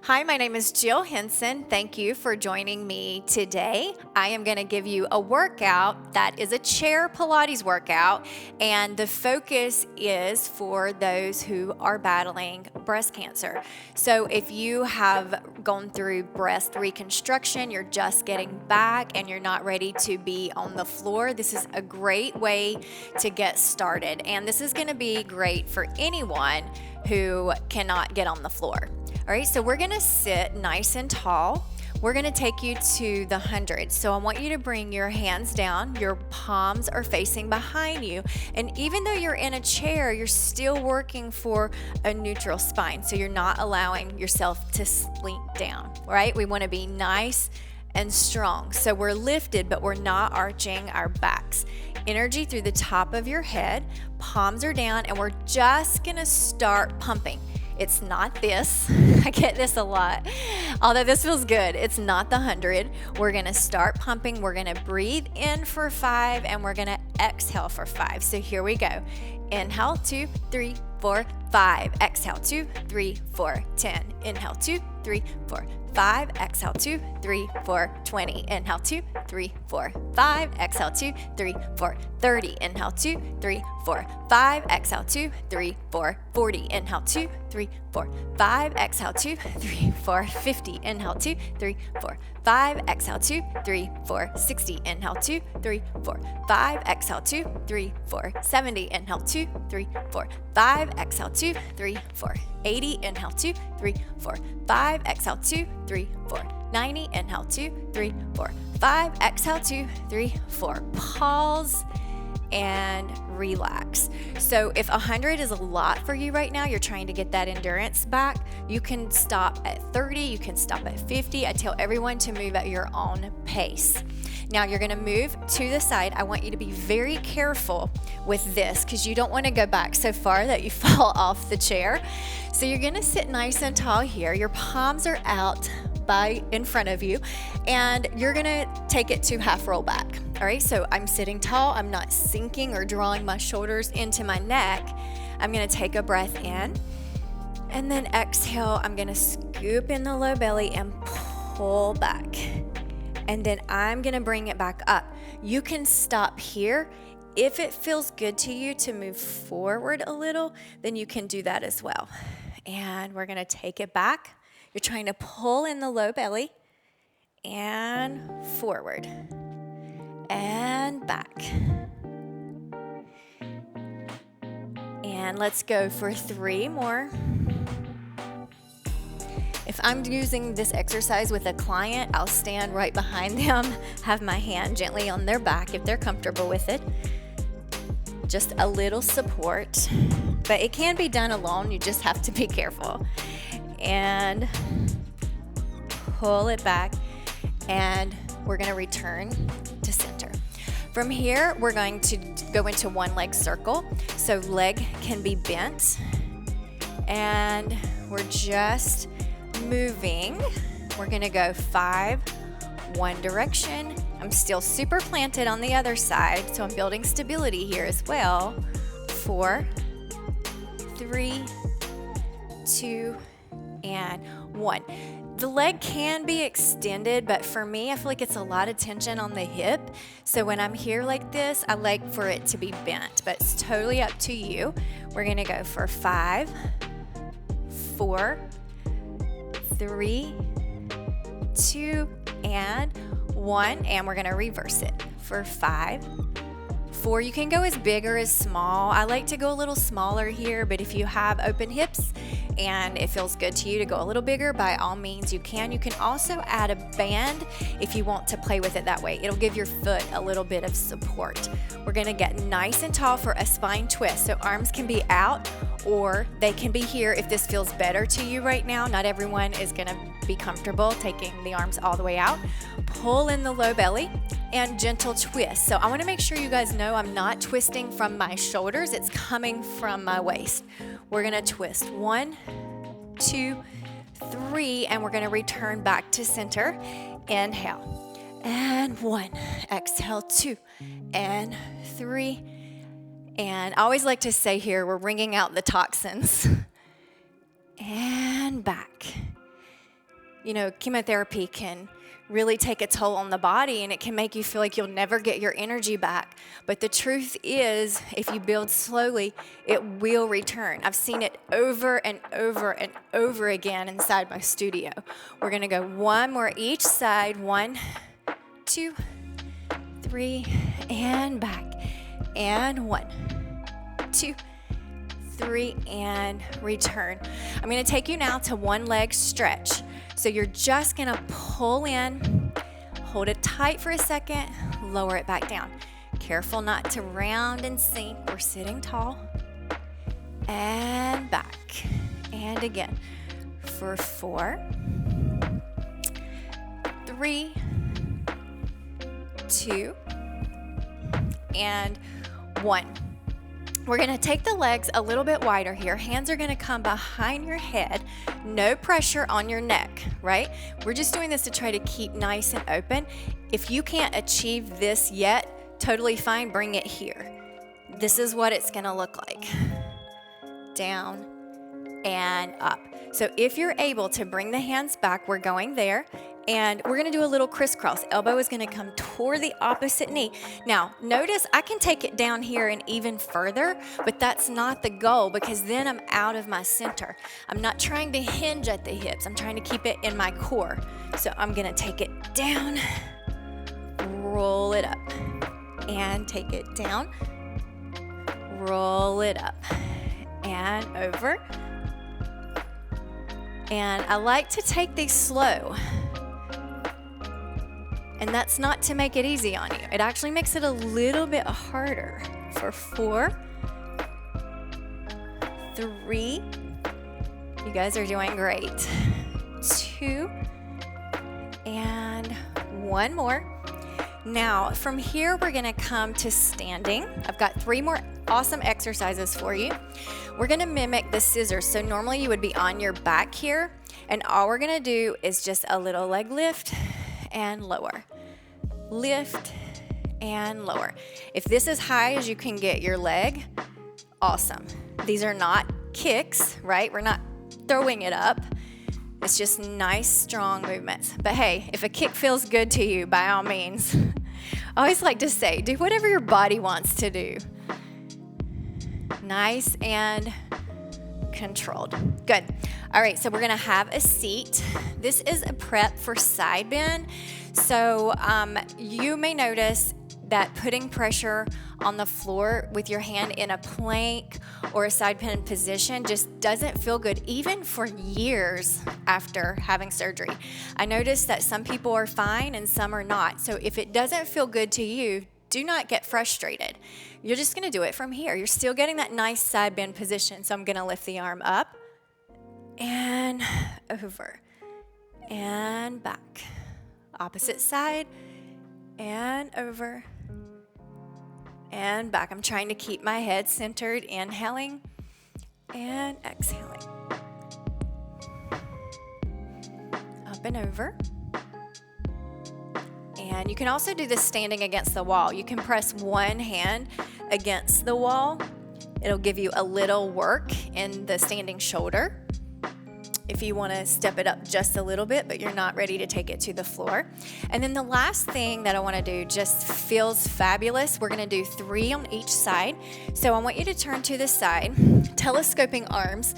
Hi, my name is Jill Henson. Thank you for joining me today. I am going to give you a workout that is a chair Pilates workout, and the focus is for those who are battling breast cancer. So if you have gone through breast reconstruction, you're just getting back and you're not ready to be on the floor, this is a great way to get started. And this is going to be great for anyone who cannot get on the floor. All right, so we're gonna sit nice and tall. We're gonna take you to the 100. So I want you to bring your hands down, your palms are facing behind you. And even though you're in a chair, you're still working for a neutral spine. So you're not allowing yourself to slink down, right? We wanna be nice and strong. So we're lifted, but we're not arching our backs. Energy through the top of your head, palms are down, and we're just gonna start pumping. It's not this. I get this a lot. Although this feels good, it's not the 100. We're gonna start pumping. We're gonna breathe in for 5 and we're gonna exhale for 5. So here we go. Inhale, 2, 3, 4, 5. Exhale, 2, 3, 4, 10. Inhale, 2, 3, 4, 5. Exhale, 2, 3, 4, 20. Inhale, 2, 3, 4, 5. Exhale, 2, 3, 4, 30. Inhale, 2, 3, 4, 5. Exhale, 2, 3, 4, 40. Inhale, 2, 3, 4, 5. Exhale, 2, 3, 4, 50. Inhale, 2, 3, 4, 5. Exhale, 2, 3, 4, 60. Inhale, 2, 3, 4, 5. Exhale, 2, 3, 4, 70. Inhale, 2, 3, 4, 5. Exhale, 2, 3, 4, 80. Inhale, 2, 3, 4, 5. Exhale, 2, 3, 4, 90. Inhale, 2, 3, 4, 5. Exhale, 2, 3, 4. Pause and relax. So if 100 is a lot for you right now, you're trying to get that endurance back, you can stop at 30, you can stop at 50. I tell everyone to move at your own pace. Now you're gonna move to the side. I want you to be very careful with this because you don't wanna go back so far that you fall off the chair. So you're gonna sit nice and tall here. Your palms are out in front of you, and you're gonna take it to half roll back. All right, so I'm sitting tall, I'm not sinking or drawing my shoulders into my neck. I'm gonna take a breath in, and then exhale, I'm gonna scoop in the low belly and pull back. And then I'm gonna bring it back up. You can stop here. If it feels good to you to move forward a little, then you can do that as well. And we're gonna take it back. You're trying to pull in the low belly and forward and back. And let's go for 3 more. If I'm using this exercise with a client, I'll stand right behind them, have my hand gently on their back if they're comfortable with it. Just a little support, but it can be done alone. You just have to be careful. And pull it back, and we're gonna return to center. From here, we're going to go into one leg circle. So leg can be bent, and we're just moving. We're gonna go 5, one direction. I'm still super planted on the other side, so I'm building stability here as well. 4, 3, 2, and 1. The leg can be extended, but for me, I feel like it's a lot of tension on the hip. So when I'm here like this, I like for it to be bent, but it's totally up to you. We're gonna go for 5, 4, 3, 2, and 1, and we're gonna reverse it for 5, 4. You can go as big or as small. I like to go a little smaller here, but if you have open hips and it feels good to you to go a little bigger, by all means you can. You can also add a band if you want to play with it that way. It'll give your foot a little bit of support. We're gonna get nice and tall for a spine twist. So arms can be out or they can be here if this feels better to you right now. Not everyone is gonna be comfortable taking the arms all the way out. Pull in the low belly and gentle twist. So I wanna make sure you guys know I'm not twisting from my shoulders, it's coming from my waist. We're gonna twist 1, 2, 3, and we're gonna return back to center. Inhale, and 1. Exhale, 2, and 3. And I always like to say here, we're wringing out the toxins. And back. chemotherapy can really take a toll on the body, and it can make you feel like you'll never get your energy back. But the truth is, if you build slowly, it will return. I've seen it over and over and over again inside my studio. We're gonna go one more each side. 1, 2, 3, and back. And 1, 2, 3, and return. I'm gonna take you now to one leg stretch. So you're just gonna pull in, hold it tight for a second, lower it back down. Careful not to round and sink. We're sitting tall. And back. And again. For 4, 3, 2, and 1. We're gonna take the legs a little bit wider here. Hands are gonna come behind your head. No pressure on your neck, right? We're just doing this to try to keep nice and open. If you can't achieve this yet, totally fine, bring it here. This is what it's gonna look like. Down and up. So if you're able to bring the hands back, we're going there. And we're gonna do a little crisscross. Elbow is gonna come toward the opposite knee. Now, notice I can take it down here and even further, but that's not the goal, because then I'm out of my center. I'm not trying to hinge at the hips. I'm trying to keep it in my core. So I'm gonna take it down, roll it up, and take it down, roll it up, and over. And I like to take these slow. And that's not to make it easy on you. It actually makes it a little bit harder. For 4, 3, you guys are doing great. 2, and 1 more. Now, from here, we're gonna come to standing. I've got 3 more awesome exercises for you. We're gonna mimic the scissors. So normally you would be on your back here, and all we're gonna do is just a little leg lift and lower. Lift and lower. If this is high as you can get your leg, awesome. These are not kicks, right? We're not throwing it up. It's just nice, strong movements. But hey, if a kick feels good to you, by all means. I always like to say, do whatever your body wants to do. Nice and controlled. Good. All right, so we're gonna have a seat. This is a prep for side bend. So you may notice that putting pressure on the floor with your hand in a plank or a side bend position just doesn't feel good, even for years after having surgery. I noticed that some people are fine and some are not. So if it doesn't feel good to you, do not get frustrated. You're just gonna do it from here. You're still getting that nice side bend position. So I'm gonna lift the arm up and over and back. Opposite side and over and back. I'm trying to keep my head centered, inhaling and exhaling. Up and over. And you can also do this standing against the wall. You can press one hand against the wall. It'll give you a little work in the standing shoulder if you want to step it up just a little bit, but you're not ready to take it to the floor. And then the last thing that I want to do just feels fabulous. We're going to do 3 on each side. So I want you to turn to the side, telescoping arms.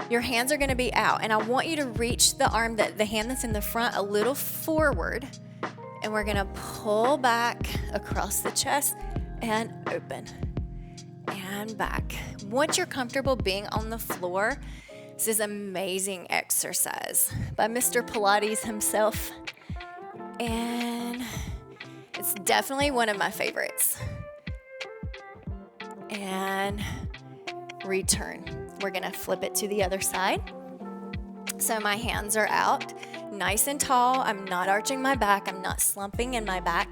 Your hands are going to be out, and I want you to reach the arm, the hand that's in the front, a little forward, and we're going to pull back across the chest and open and back. Once you're comfortable being on the floor, this is amazing exercise by Mr. Pilates himself, and it's definitely one of my favorites. And return. We're gonna flip it to the other side. So my hands are out, nice and tall. I'm not arching my back. I'm not slumping in my back.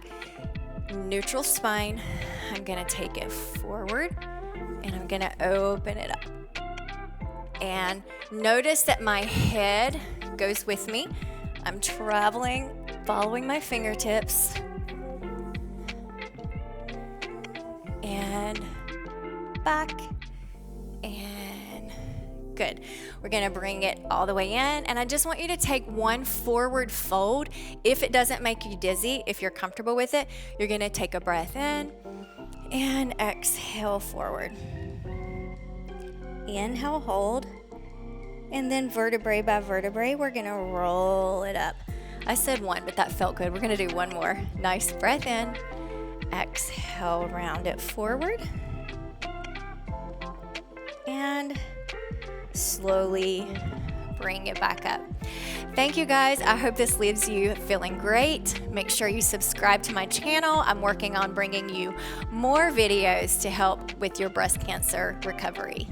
Neutral spine. I'm gonna take it forward, and I'm gonna open it up. And notice that my head goes with me. I'm traveling, following my fingertips. And back. And good. We're gonna bring it all the way in, and I just want you to take one forward fold. If it doesn't make you dizzy, if you're comfortable with it, you're gonna take a breath in and exhale forward. Inhale, hold, and then vertebrae by vertebrae, we're gonna roll it up. I said one, but that felt good. We're gonna do one more. Nice breath in. Exhale, round it forward. And slowly bring it back up. Thank you guys. I hope this leaves you feeling great. Make sure you subscribe to my channel. I'm working on bringing you more videos to help with your breast cancer recovery.